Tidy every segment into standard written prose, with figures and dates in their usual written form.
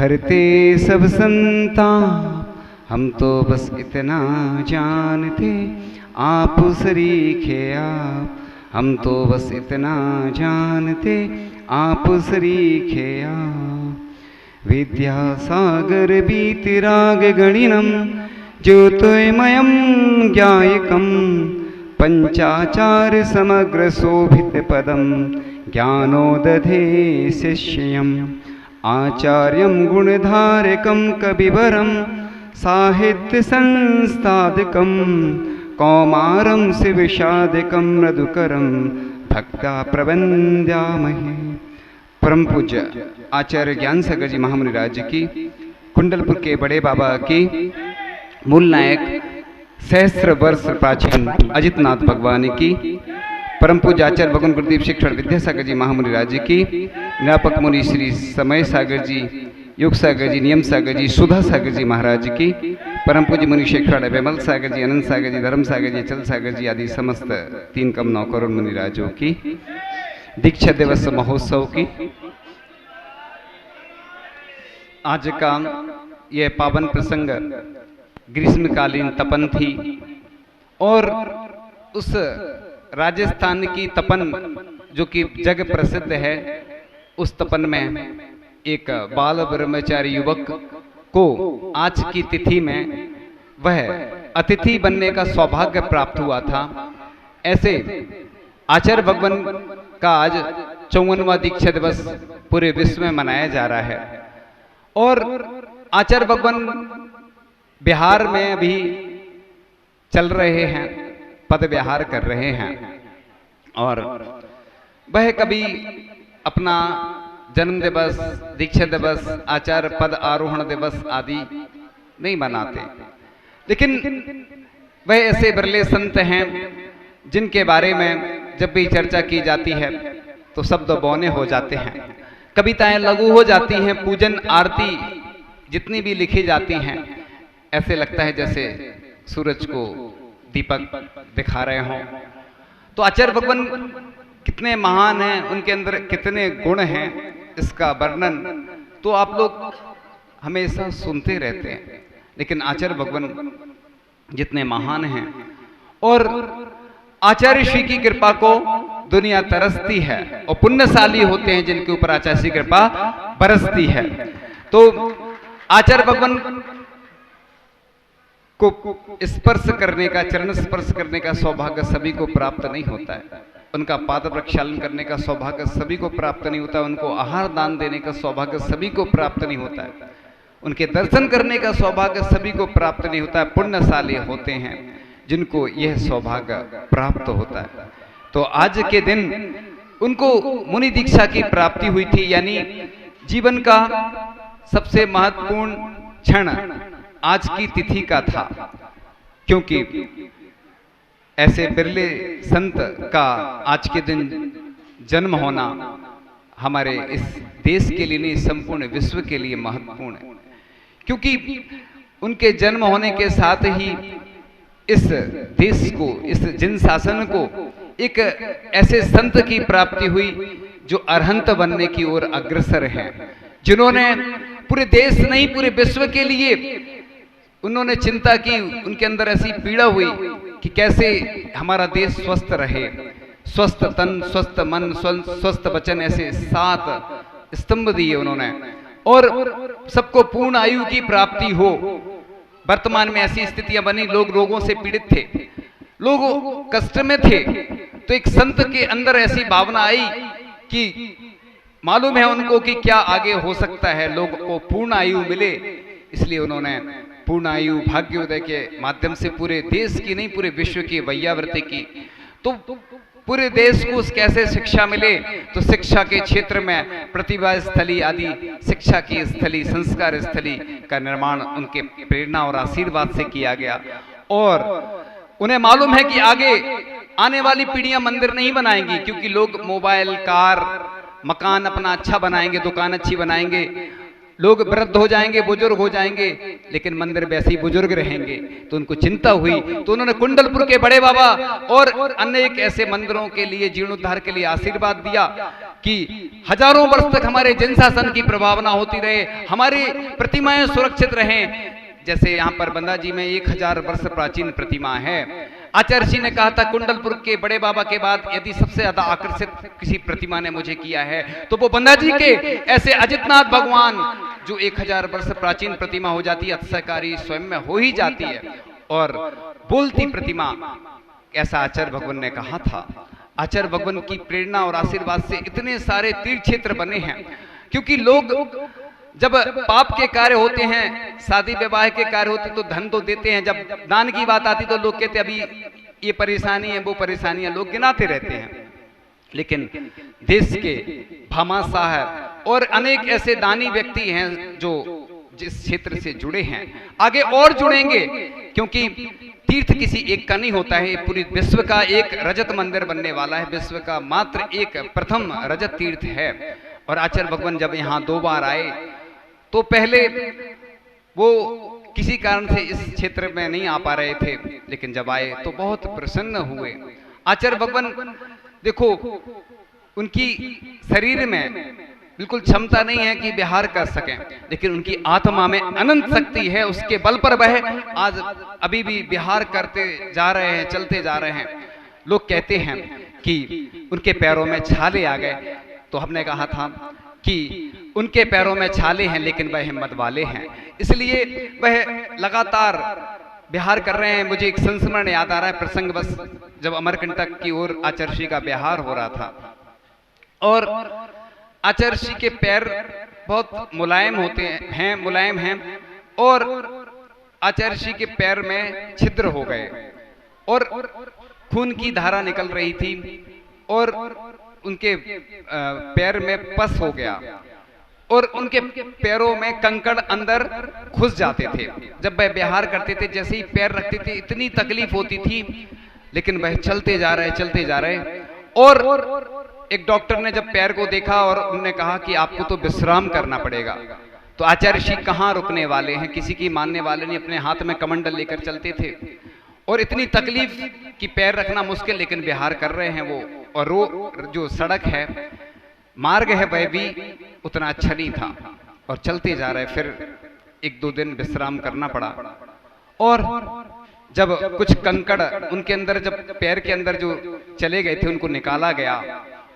हरते सब संताप हम तो बस इतना जानते, आप सरीखे आप हम तो बस इतना जानते, आप सरीखे आप। विद्यासागर बीतिराग गणिनम ज्योतिर्मयं ज्ञायकं, पंचाचार समग्र शोभित पदम ज्ञानोदधे शिष्यम्। आचार्यं गुणधारकं कविवरं साहित्य संस्थादिकं, कौमारं शिवशादिकं मृदुकरं भक्ता प्रवन्द्यामहे। परम पूज्य आचार्य ज्ञान सागर जी महामुनि राज की, कुंडलपुर के बड़े बाबा की, मूल नायक सहस्र वर्ष प्राचीन अजितनाथ भगवान की, परम पूज्य आचार्य भगवान गुरुदेव शिक्षण विद्यासागर जी महामुनि राज की, निरापक मुनि श्री समय सागर जी, योग सागर जी, नियम सागर जी, सुधा सागर जी महाराज की, परम पूज्य मुनि शिक्षण विमल सागर जी, अनंत सागर जी, धर्म सागर जी, चल सागर जी आदि समस्त 3 कम 9 करोड़ मुनि राजों की दीक्षा दिवस महोत्सव की आज का यह पावन प्रसंग ग्रीष्मकालीन तपन थी और उस राजस्थान की तपन जो कि जग प्रसिद्ध है, उस तपन में एक बाल ब्रह्मचारी युवक को आज की तिथि में वह अतिथि बनने का सौभाग्य प्राप्त हुआ था। ऐसे आचार्य भगवान का आज 54वां दीक्षा दिवस पूरे विश्व में मनाया जा रहा है और आचार्य भगवान बिहार में अभी चल रहे हैं, पद विहार कर रहे हैं और वह कभी अपना जन्म दिवस, दीक्षा दिवस, आचार्य पद आरोहण दिवस आदि नहीं मनाते, लेकिन वह ऐसे बिरले संत हैं जिनके बारे में जब भी चर्चा की जाती है तो शब्द बौने हो जाते हैं, कविताएं लघु हो जाती हैं, पूजन आरती जितनी भी लिखी जाती हैं ऐसे लगता है जैसे सूरज को दीपक दिखा रहे हों। तो आचार्य भगवान कितने महान हैं, उनके अंदर कितने गुण हैं, इसका वर्णन तो आप लोग हमेशा सुनते रहते हैं, लेकिन आचार्य भगवान जितने महान हैं और आचार्य श्री की कृपा को दुनिया तरसती है और पुण्यशाली होते हैं जिनके ऊपर आचार्य श्री कृपा बरसती है। तो आचार्य भगवान को स्पर्श करने का, चरण स्पर्श करने का सौभाग्य सभी को प्राप्त नहीं होता है, उनका पाद प्रक्षालन करने का सौभाग्य सभी को प्राप्त नहीं होता, उनको आहार दान देने का सौभाग्य सभी को प्राप्त नहीं होता है, उनके दर्शन करने का सौभाग्य सभी को प्राप्त नहीं होता है। पुण्यशाली होते हैं जिनको यह सौभाग्य प्राप्त होता है। तो आज के दिन उनको मुनि दीक्षा की प्राप्ति हुई थी, यानी जीवन का सबसे महत्वपूर्ण क्षण आज की तिथि का था, क्योंकि ऐसे बिरले संत का आज के दिन जन्म होना हमारे इस देश के लिए नहीं, संपूर्ण विश्व के लिए महत्वपूर्ण है, क्योंकि उनके जन्म होने के साथ ही इस देश को, इस जिन शासन को एक ऐसे संत की प्राप्ति हुई जो अरहंत बनने की ओर अग्रसर हैं, जिन्होंने पूरे देश नहीं पूरे विश्व के लिए उन्होंने चिंता की। उनके अंदर ऐसी पीड़ा हुई कि कैसे हमारा देश स्वस्थ रहे, स्वस्थ तन, स्वस्थ मन, स्वस्थ वचन, ऐसे 7 स्तंभ दिए उन्होंने और सबको पूर्ण आयु की प्राप्ति हो। वर्तमान में ऐसी स्थितियां बनी, लोग रोगों से पीड़ित थे, लोग कष्ट में थे, तो एक संत के अंदर ऐसी भावना आई कि मालूम है उनको कि क्या आगे हो सकता है, लोग को पूर्ण आयु मिले, इसलिए उन्होंने पूर्ण आयु भाग्योदय के माध्यम से पूरे देश की नहीं पूरे विश्व की वैयावृत्ति की। तो पूरे देश को कैसे शिक्षा मिले, तो शिक्षा के क्षेत्र में प्रतिभा स्थली आदि शिक्षा की स्थली, संस्कार स्थली का निर्माण उनके प्रेरणा और आशीर्वाद से किया गया और उन्हें मालूम है कि आगे आने वाली पीढ़ियां मंदिर नहीं बनाएंगी, क्योंकि लोग मोबाइल, कार, मकान अपना अच्छा बनाएंगे, दुकान अच्छी बनाएंगे, लोग वृद्ध हो जाएंगे, बुजुर्ग हो जाएंगे, लेकिन मंदिर वैसे ही बुजुर्ग रहेंगे। तो उनको चिंता हुई, तो उन्होंने कुंडलपुर के बड़े बाबा और अनेक ऐसे मंदिरों के लिए जीर्णोद्धार के लिए आशीर्वाद दिया कि हजारों वर्ष तक हमारे जिन शासन की प्रभावना होती रहे, हमारी प्रतिमाएं सुरक्षित रहें। जैसे यहाँ पर बंदा जी में 1000 वर्ष प्राचीन प्रतिमा है। आचार्य जी ने कहा था कुंडलपुर के बड़े बाबा के बाद यदि सबसे ज्यादा आकर्षित किसी प्रतिमा ने मुझे किया है तो वो बंदा जी के ऐसे अजितनाथ भगवान जो 1000 वर्ष प्राचीन प्रतिमा हो जाती है, अतिशयकारी स्वयं में हो ही जाती है और बोलती प्रतिमा, ऐसा आचार्य भगवान ने कहा था। आचार्य भगवान की प्रेरणा और आशीर्वाद से इतने सारे तीर्थ क्षेत्र बने हैं, क्योंकि लोग जब पाप के कार्य होते हैं, शादी विवाह के कार्य होते तो धन तो देते हैं, जब दान की बात आती तो लोग कहते अभी ये परेशानी है, वो परेशानी है, लोग गिनाते रहते हैं। लेकिन देश के भामाशाह और अनेक ऐसे दानी व्यक्ति हैं जो जिस क्षेत्र से जुड़े हैं, आगे और जुड़ेंगे, क्योंकि तीर्थ किसी एक का नहीं होता है, पूरी विश्व का एक रजत मंदिर बनने वाला है, विश्व का मात्र एक प्रथम रजत तीर्थ है। और आचार्य भगवान जब यहाँ 2 बार आए तो पहले वो किसी कारण से इस क्षेत्र में नहीं आ पा रहे थे, लेकिन जब आए तो बहुत प्रसन्न हुए। आचार्य भगवान देखो, उनकी शरीर में बिल्कुल क्षमता नहीं है कि विहार कर सकें, लेकिन उनकी आत्मा में अनंत शक्ति है, उसके बल पर वह आज अभी भी विहार करते जा रहे हैं, चलते जा रहे हैं। लोग कहते हैं कि उनके पैरों में छाले आ गए, तो हमने कहा था कि उनके पैरों में छाले हैं लेकिन वह हिम्मत वाले हैं, इसलिए वह लगातार विहार कर रहे हैं। मुझे एक संस्मरण याद आ रहा है, प्रसंग बस जब अमरकंटक की ओर आचार्य श्री का विहार हो रहा था और आचार्य श्री के पैर बहुत मुलायम होते हैं, मुलायम हैं, और आचार्य श्री के पैर में छिद्र हो गए और खून की धारा निकल रही थी और उनके पैर में पस हो गया और उनके पैरों में कंकड़ अंदर घुस जाते थे। जब वह विहार करते थे, जैसे ही पैर रखते थे इतनी तकलीफ होती थी, लेकिन वह चलते जा रहे, चलते जा रहे। और एक डॉक्टर ने जब पैर को देखा और उन्होंने कहा कि आपको तो विश्राम करना पड़ेगा। तो आचार्य श्री कहाँ रुकने वाले हैं, किसी की मानने वाले नहीं, अपने हाथ में कमंडल लेकर चलते थे और इतनी तकलीफ कि पैर रखना मुश्किल, लेकिन विहार कर रहे हैं वो। और जो सड़क है, मार्ग है, वह भी उतना अच्छा नहीं था और चलते जा रहे। फिर 1-2 दिन विश्राम करना पड़ा और जब कुछ कंकड़ उनके अंदर, जब पैर के अंदर जो चले गए थे उनको निकाला गया,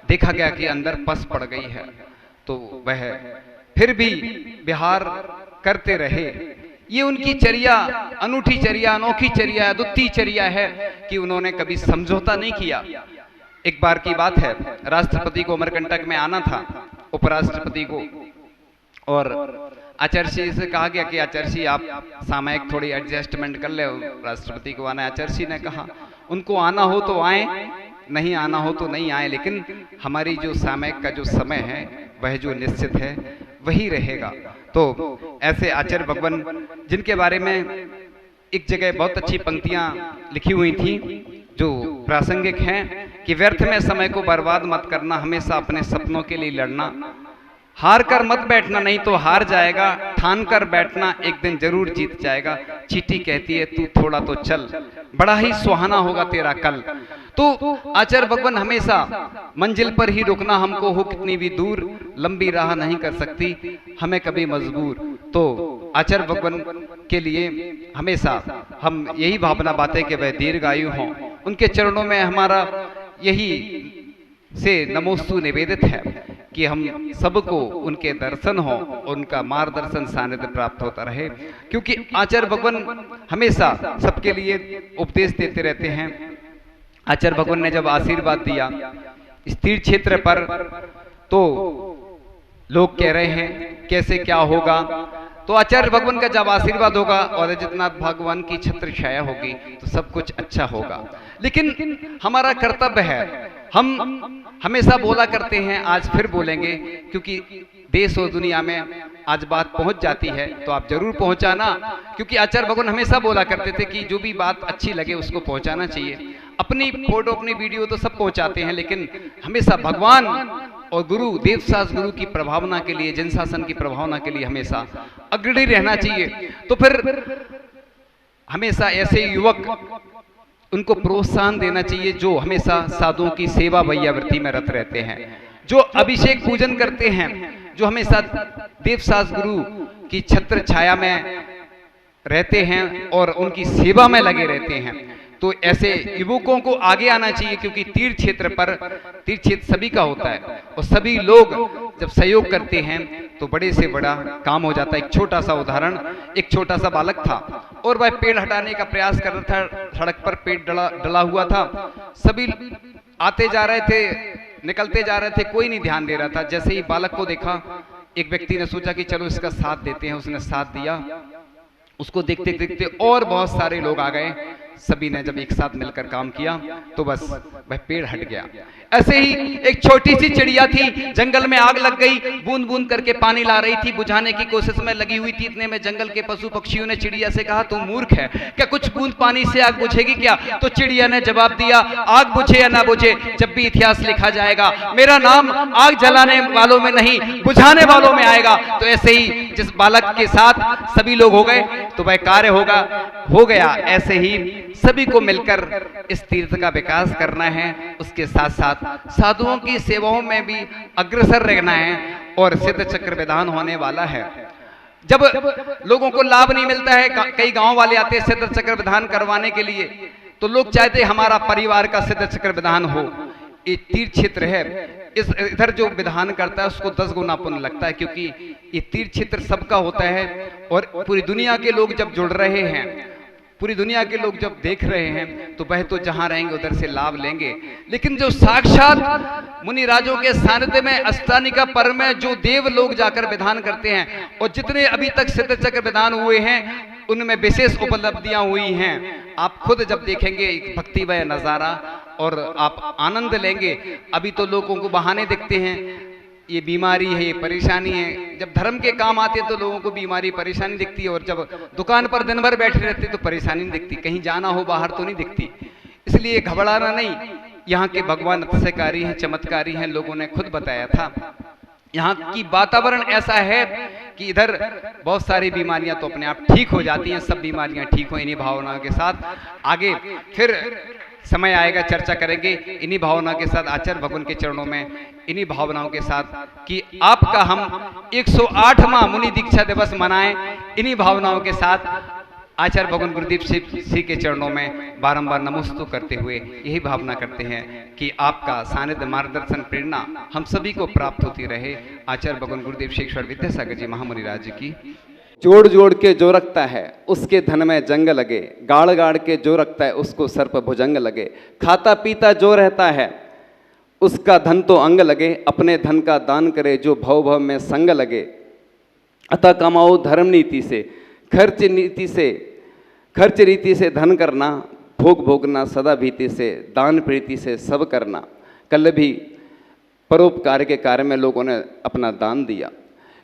देखा गया कि अंदर पस पड़ गई है, तो वह फिर भी विहार करते रहे। ये उनकी चर्या, अनूठी चर्या, अनोखी चर्या, अद्वितीय चर्या है कि उन्होंने कभी समझौता नहीं किया। एक बार की बात है, राष्ट्रपति को अमरकंटक में आना था, उपराष्ट्रपति को, और आचार्य जी से कहा गया कि आचार्य जी आप सामयिक थोड़ी एडजस्टमेंट कर ले, राष्ट्रपति को आना है। आचार्य जी ने कहा उनको आना हो तो आए, नहीं आना हो तो नहीं आए, लेकिन हमारी जो सामयिक का जो समय है वह जो निश्चित है वही रहेगा। तो ऐसे आचार्य भगवान, जिनके बारे में एक जगह बहुत अच्छी पंक्तियां लिखी हुई थी जो प्रासंगिक हैं कि व्यर्थ में समय को बर्बाद मत करना, हमेशा अपने सपनों के लिए लड़ना, हार कर मत बैठना, नहीं तो हार जाएगा, ठान कर बैठना, एक दिन जरूर जीत जाएगा। चींटी कहती है तू थोड़ा तो चल, बड़ा ही सुहाना होगा तेरा कल। तो आचार्य भगवान हमेशा मंजिल पर ही रुकना, हमको हो कितनी भी दूर, लंबी राह नहीं कर सकती हमें कभी मजबूर। तो आचार्य भगवान के लिए हमेशा हम यही भावना बातें कि वह दीर्घायु हों, उनके चरणों में हमारा यही से नमोस्तु निवेदित है कि हम सबको उनके दर्शन हो, उनका मार्गदर्शन सानिध्य प्राप्त होता रहे, क्योंकि आचार्य भगवान हमेशा सबके लिए उपदेश देते रहते हैं। आचार्य भगवान ने जब आशीर्वाद दिया इस तीर्थ क्षेत्र पर, तो लोग कह रहे हैं कैसे क्या होगा, तो आचार्य भगवान का जब आशीर्वाद होगा और अजितनाथ भगवान की छत्र छाया होगी तो सब कुछ अच्छा होगा। लेकिन हमारा कर्तव्य है, हम हमेशा बोला करते हैं, आज फिर बोलेंगे, क्योंकि देश और दुनिया में आज बात पहुंच जाती है तो आप जरूर पहुंचाना, क्योंकि आचार्य भगवान हमेशा बोला करते थे कि जो भी बात अच्छी लगे उसको पहुंचाना चाहिए। अपनी फोटो, अपनी वीडियो तो सब पहुंचाते हैं, लेकिन हमेशा भगवान और गुरु देवसास गुरु की प्रभावना के लिए, जन शासन की प्रभावना के लिए हमेशा अग्रणी रहना चाहिए। तो फिर हमेशा ऐसे युवक, उनको प्रोत्साहन देना चाहिए जो हमेशा साधुओं की सेवा वैयावृत्ति में रत रहते हैं, जो अभिषेक पूजन करते हैं, जो हमेशा देवसास गुरु की छत्र छाया में रहते हैं और उनकी सेवा में लगे रहते हैं। तो ऐसे युवकों को आगे आना चाहिए, क्योंकि तीर्थ क्षेत्र सभी का होता है और सभी लोग जब सहयोग करते हैं तो बड़े से बड़ा काम हो जाता है। एक छोटा सा उदाहरण, एक छोटा सा बालक था और वह पेड़ हटाने का प्रयास कर रहा था। सड़क पर पेड़ डला हुआ था, सभी आते जा रहे थे, निकलते जा रहे थे, कोई नहीं ध्यान दे रहा था। जैसे ही बालक को देखा, एक व्यक्ति ने सोचा कि चलो इसका साथ देते हैं, उसने साथ दिया। उसको देखते देखते और बहुत सारे लोग आ गए, सभी ने जब एक साथ मिलकर काम किया तो बस वह पेड़ हट गया। ऐसे ही एक छोटी सी चिड़िया थी, जंगल में आग लग गई, बूंद बूंद करके पानी ला रही थी, बुझाने की कोशिश में लगी हुई थी। इतने में जंगल के पशु पक्षियों ने चिड़िया से कहा, तू मूर्ख है क्या, कुछ बूंद पानी से आग बुझेगी क्या? तो चिड़िया ने जवाब दिया, आग बुझे या ना बुझे, जब भी इतिहास लिखा जाएगा मेरा नाम आग जलाने वालों में नहीं, बुझाने वालों में आएगा। तो ऐसे ही जिस बालक के साथ सभी लोग हो गए तो वह कार्य हो गया। ऐसे ही सभी को मिलकर इस तीर्थ का विकास करना है, उसके साथ साथ साधुओं की सेवाओं में भी अग्रसर रहना है और सिद्ध चक्र विधान होने वाला है। जब लोगों को लाभ नहीं मिलता है, कई गांव वाले आते हैं सिद्ध चक्र विधान करवाने के लिए, तो लोग चाहते हमारा परिवार का सिद्ध चक्र विधान हो। ये तीर्थ क्षेत्र है, इधर जो विधान करता है उसको 10 गुना पुण्य लगता है, क्योंकि ये तीर्थ क्षेत्र सबका होता है और पूरी दुनिया के लोग जब जुड़ रहे हैं, पूरी दुनिया के लोग जब देख रहे हैं तो वह तो जहां रहेंगे उधर से लाभ लेंगे। लेकिन जो साक्षात मुनि राजों के सानिध्य में अष्टानिका पर्व में जो देव लोग जाकर विधान करते हैं, और जितने अभी तक सिद्ध चक्र विधान हुए हैं उनमें विशेष उपलब्धियां हुई हैं। आप खुद जब देखेंगे भक्तिमय नजारा और आप आनंद लेंगे। अभी तो लोगों को बहाने दिखते हैं, ये बीमारी है, ये परेशानी है। जब धर्म के काम आते हैं तो लोगों को बीमारी परेशानी दिखती है, और जब दुकान पर दिन भर बैठे रहते तो परेशानी नहीं दिखती, कहीं जाना हो बाहर तो नहीं दिखती। इसलिए घबराना नहीं, यहाँ के भगवान अतिशयकारी हैं, चमत्कारी हैं, लोगों ने खुद बताया था। यहाँ की वातावरण ऐसा है कि इधर बहुत सारी बीमारियां तो अपने आप ठीक हो जाती हैं। सब बीमारियां ठीक हो इन्हीं भावनाओं के साथ। आगे फिर समय आएगा, चर्चा करेंगे इन्हीं भावनाओं के साथ, आचार्य भगवान के चरणों में इन्हीं भावनाओं के साथ कि आपका हम 108वां मुनि दीक्षा दिवस मनाएं। इन्हीं भावनाओं के साथ आचार्य भगवान गुरुदेव सिंह के चरणों में बारंबार नमस्ते करते हुए यही भावना करते हैं कि आपका सानिध्य, मार्गदर्शन, प्रेरणा हम सभी को प्राप्त होती रहे। आचार्य भगवान गुरुदेव शेखर विद्यासागर जी महामुनि राज की। जोड़ जोड़ के जो रखता है उसके धन में जंग लगे, गाड़ गाड़ के जो रखता है उसको सर्प भुजंग लगे। खाता पीता जो रहता है उसका धन तो अंग लगे, अपने धन का दान करे जो भव भव में संग लगे। अतः कमाओ धर्म नीति से, खर्च रीति से धन करना, भोग भोगना सदा भीति से, दान प्रीति से सब करना। कल भी परोपकार के कार्य में लोगों ने अपना दान दिया,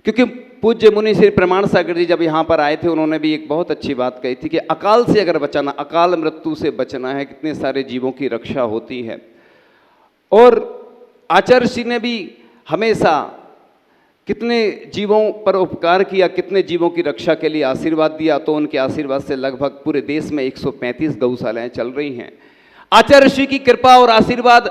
क्योंकि पूज्य मुनि श्री प्रमाण सागर जी जब यहाँ पर आए थे उन्होंने भी एक बहुत अच्छी बात कही थी कि अकाल से अगर बचाना, अकाल मृत्यु से बचना है, कितने सारे जीवों की रक्षा होती है। और आचार्य श्री ने भी हमेशा कितने जीवों पर उपकार किया, कितने जीवों की रक्षा के लिए आशीर्वाद दिया। तो उनके आशीर्वाद से लगभग पूरे देश में 135 गौशालाएं चल रही हैं। आचार्य श्री की कृपा और आशीर्वाद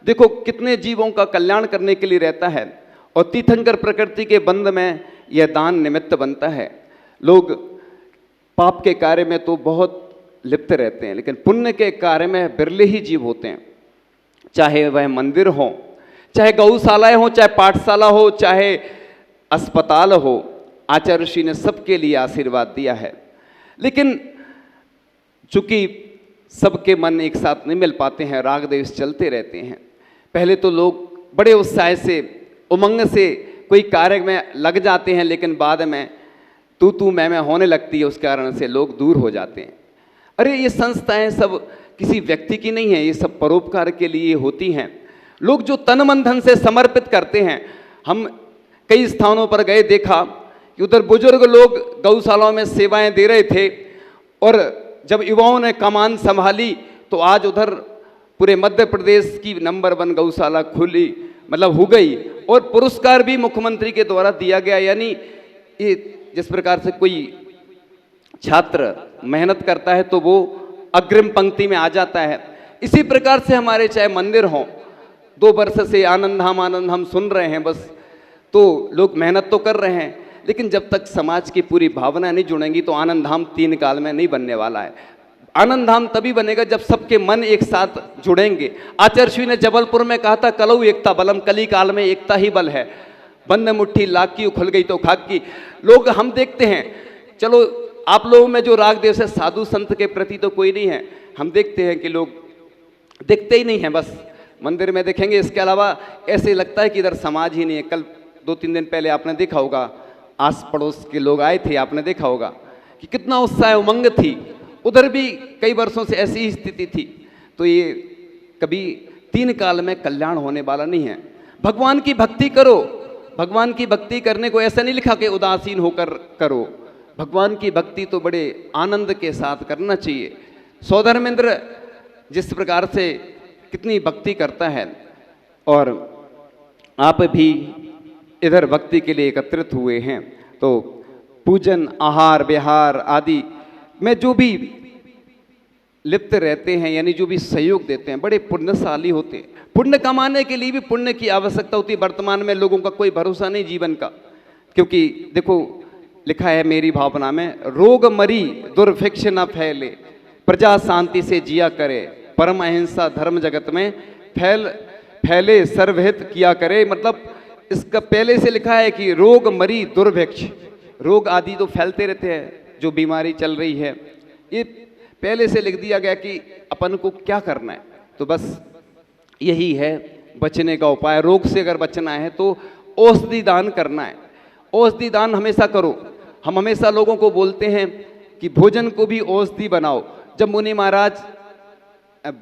देखो कितने जीवों का कल्याण करने के लिए रहता है। और तीर्थंकर प्रकृति के बंध में यह दान निमित्त बनता है। लोग पाप के कार्य में तो बहुत लिप्त रहते हैं, लेकिन पुण्य के कार्य में बिरले ही जीव होते हैं। चाहे वह मंदिर हो, चाहे गौशालाएं हो, चाहे पाठशाला हो, चाहे अस्पताल हो, आचार्य ऋषि ने सबके लिए आशीर्वाद दिया है। लेकिन चूंकि सबके मन एक साथ नहीं मिल पाते हैं, राग द्वेष चलते रहते हैं। पहले तो लोग बड़े उत्साह से, उमंग से कोई कार्य में लग जाते हैं, लेकिन बाद में तू मैं होने लगती है, उस कारण से लोग दूर हो जाते हैं। अरे ये संस्थाएं सब किसी व्यक्ति की नहीं है, ये सब परोपकार के लिए होती हैं। लोग जो तन मन धन से समर्पित करते हैं, हम कई स्थानों पर गए, देखा कि उधर बुजुर्ग लोग गौशालाओं में सेवाएं दे रहे थे, और जब युवाओं ने कमान संभाली तो आज उधर पूरे मध्य प्रदेश की नंबर 1 गौशाला खुली मतलब हो गई, और पुरस्कार भी मुख्यमंत्री के द्वारा दिया गया। यानी ये जिस प्रकार से कोई छात्र मेहनत करता है तो वो अग्रिम पंक्ति में आ जाता है, इसी प्रकार से हमारे चाहे मंदिर हों, 2 वर्ष से आनंद हम सुन रहे हैं बस, तो लोग मेहनत तो कर रहे हैं, लेकिन जब तक समाज की पूरी भावना नहीं जुड़ेंगी तो आनंद धाम 3 काल में नहीं बनने वाला है। आनंद धाम तभी बनेगा जब सबके मन एक साथ जुड़ेंगे। आचार्य ने जबलपुर में कहा था, कलऊ एकता बलम, कली काल में एकता ही बल है, बंद मुट्ठी लाख की उखल गई तो खाक की। लोग हम देखते हैं, चलो आप लोगों में जो राग देव से साधु संत के प्रति तो कोई नहीं है, हम देखते हैं कि लोग दिखते ही नहीं है, बस मंदिर में देखेंगे, इसके अलावा ऐसे लगता है कि इधर समाज ही नहीं है। कल 2-3 दिन पहले आपने देखा होगा, आस पड़ोस के लोग आए थे, आपने देखा होगा कि कितना उत्साह उमंग थी, उधर भी कई वर्षों से ऐसी ही स्थिति थी। तो ये कभी 3 काल में कल्याण होने वाला नहीं है। भगवान की भक्ति करो, भगवान की भक्ति करने को ऐसा नहीं लिखा कि उदासीन होकर करो, भगवान की भक्ति तो बड़े आनंद के साथ करना चाहिए। सौधर्मेंद्र जिस प्रकार से कितनी भक्ति करता है, और आप भी इधर भक्ति के लिए एकत्रित हुए हैं, तो पूजन, आहार विहार आदि में जो भी लिप्त रहते हैं, यानी जो भी सहयोग देते हैं, बड़े पुण्यशाली होते हैं। पुण्य कमाने के लिए भी पुण्य की आवश्यकता होती है। वर्तमान में लोगों का कोई भरोसा नहीं जीवन का, क्योंकि देखो लिखा है मेरी भावना में, रोग मरी दुर्भिक्ष न फैले, प्रजा शांति से जिया करे, परम अहिंसा धर्म जगत में फैले सर्वहित किया करे। मतलब इसका पहले से लिखा है कि रोग मरी दुर्भिक्ष, रोग आदि तो फैलते रहते हैं, जो बीमारी चल रही है, ये पहले से लिख दिया गया कि अपन को क्या करना है। तो बस यही है बचने का उपाय। रोग से अगर बचना है तो औषधि दान करना है, औषधि दान हमेशा करो। हम हमेशा लोगों को बोलते हैं कि भोजन को भी औषधि बनाओ। जब मुनि महाराज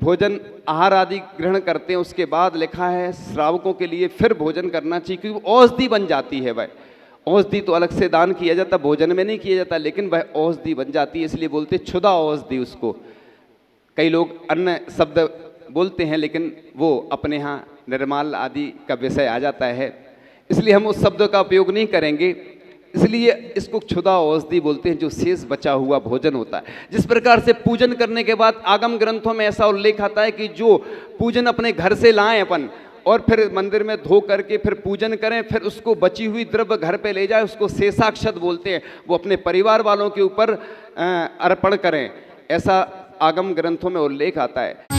भोजन आहार आदि ग्रहण करते हैं, उसके बाद लिखा है श्रावकों के लिए फिर भोजन करना चाहिए, क्योंकि वो औषधि बन जाती है। वह औषधि तो अलग से दान किया जाता, भोजन में नहीं किया जाता, लेकिन वह औषधि बन जाती है, इसलिए बोलते क्षुधा औषधि उसको। कई लोग अन्य शब्द बोलते हैं, लेकिन वो अपने यहाँ निर्माल आदि का विषय आ जाता है, इसलिए हम उस शब्द का उपयोग नहीं करेंगे। इसलिए इसको क्षुधा औषधि बोलते हैं, जो शेष बचा हुआ भोजन होता है। जिस प्रकार से पूजन करने के बाद आगम ग्रंथों में ऐसा उल्लेख आता है कि जो पूजन अपने घर से लाएं अपन, और फिर मंदिर में धो करके फिर पूजन करें, फिर उसको बची हुई द्रव्य घर पे ले जाए, उसको शेषाक्षत बोलते हैं, वो अपने परिवार वालों के ऊपर अर्पण करें, ऐसा आगम ग्रंथों में उल्लेख आता है।